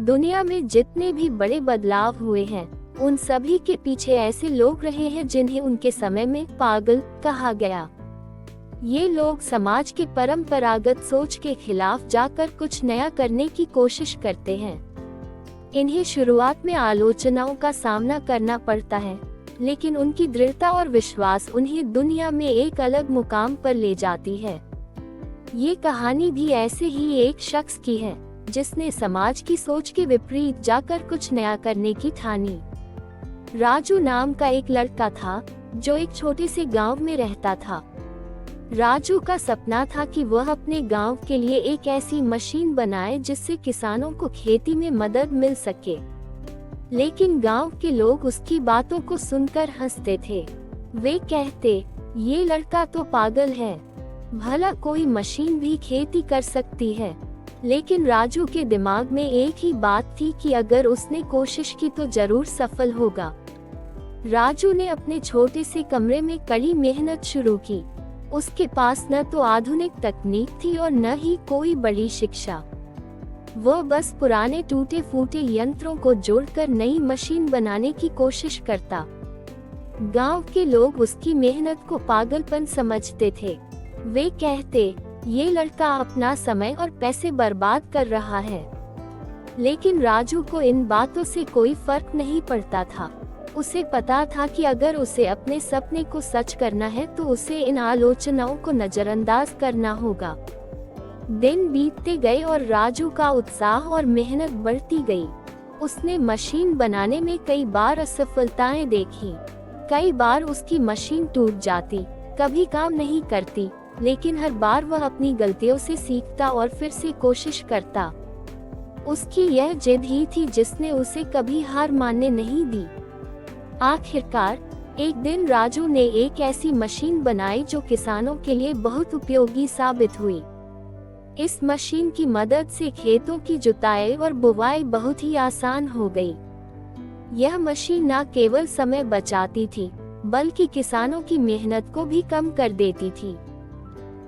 दुनिया में जितने भी बड़े बदलाव हुए हैं, उन सभी के पीछे ऐसे लोग रहे हैं जिन्हें उनके समय में पागल कहा गया। ये लोग समाज के परंपरागत सोच के खिलाफ जाकर कुछ नया करने की कोशिश करते हैं। इन्हें शुरुआत में आलोचनाओं का सामना करना पड़ता है, लेकिन उनकी दृढ़ता और विश्वास उन्हें दुनिया में एक अलग मुकाम पर ले जाती है। ये कहानी भी ऐसे ही एक शख्स की है, जिसने समाज की सोच के विपरीत जाकर कुछ नया करने की ठानी। राजू नाम का एक लड़का था, जो एक छोटे से गांव में रहता था। राजू का सपना था कि वह अपने गांव के लिए एक ऐसी मशीन बनाए जिससे किसानों को खेती में मदद मिल सके। लेकिन गांव के लोग उसकी बातों को सुनकर हंसते थे। वे कहते, ये लड़का तो पागल है, भला कोई मशीन भी खेती कर सकती है। लेकिन राजू के दिमाग में एक ही बात थी कि अगर उसने कोशिश की तो जरूर सफल होगा। राजू ने अपने छोटे से कमरे में कड़ी मेहनत शुरू की। उसके पास न तो आधुनिक तकनीक थी और न ही कोई बड़ी शिक्षा। वह बस पुराने टूटे फूटे यंत्रों को जोड़कर नई मशीन बनाने की कोशिश करता। गांव के लोग उसकी मेहनत को पागलपन समझते थे। वे कहते, ये लड़का अपना समय और पैसे बर्बाद कर रहा है। लेकिन राजू को इन बातों से कोई फर्क नहीं पड़ता था। उसे पता था कि अगर उसे अपने सपने को सच करना है तो उसे इन आलोचनाओं को नजरअंदाज करना होगा। दिन बीतते गए और राजू का उत्साह और मेहनत बढ़ती गई। उसने मशीन बनाने में कई बार असफलताएं देखी। कई बार उसकी मशीन टूट जाती, कभी काम नहीं करती, लेकिन हर बार वह अपनी गलतियों से सीखता और फिर से कोशिश करता। उसकी यह जिद ही थी जिसने उसे कभी हार मानने नहीं दी। आखिरकार एक दिन राजू ने एक ऐसी मशीन बनाई जो किसानों के लिए बहुत उपयोगी साबित हुई। इस मशीन की मदद से खेतों की जुताई और बुवाई बहुत ही आसान हो गई। यह मशीन न केवल समय बचाती थी, बल्कि किसानों की मेहनत को भी कम कर देती थी।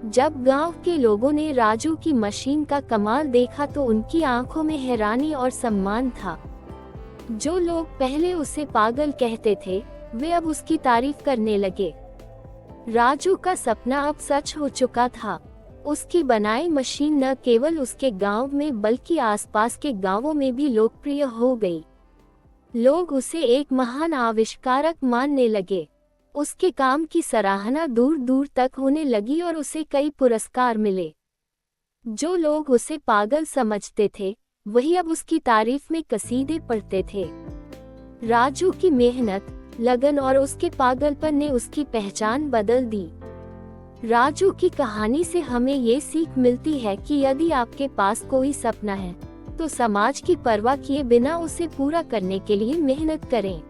जब गांव के लोगों ने राजू की मशीन का कमाल देखा तो उनकी आंखों में हैरानी और सम्मान था। जो लोग पहले उसे पागल कहते थे, वे अब उसकी तारीफ करने लगे। राजू का सपना अब सच हो चुका था। उसकी बनाई मशीन न केवल उसके गांव में बल्कि आसपास के गांवों में भी लोकप्रिय हो गई। लोग उसे एक महान आविष्कारक मानने लगे। उसके काम की सराहना दूर दूर तक होने लगी और उसे कई पुरस्कार मिले। जो लोग उसे पागल समझते थे, वही अब उसकी तारीफ में कसीदे पढ़ते थे। राजू की मेहनत, लगन और उसके पागलपन ने उसकी पहचान बदल दी। राजू की कहानी से हमें ये सीख मिलती है कि यदि आपके पास कोई सपना है, तो समाज की परवाह किए बिना उसे पूरा करने के लिए मेहनत करें।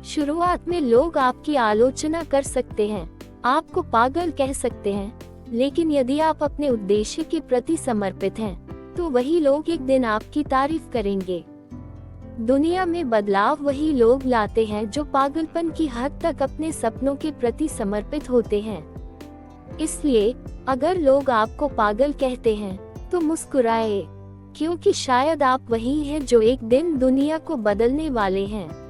शुरुआत में लोग आपकी आलोचना कर सकते हैं, आपको पागल कह सकते हैं, लेकिन यदि आप अपने उद्देश्य के प्रति समर्पित हैं, तो वही लोग एक दिन आपकी तारीफ करेंगे। दुनिया में बदलाव वही लोग लाते हैं जो पागलपन की हद तक अपने सपनों के प्रति समर्पित होते हैं। इसलिए अगर लोग आपको पागल कहते हैं, तो मुस्कुराए, क्योंकि शायद आप वही हैं जो एक दिन दुनिया को बदलने वाले हैं।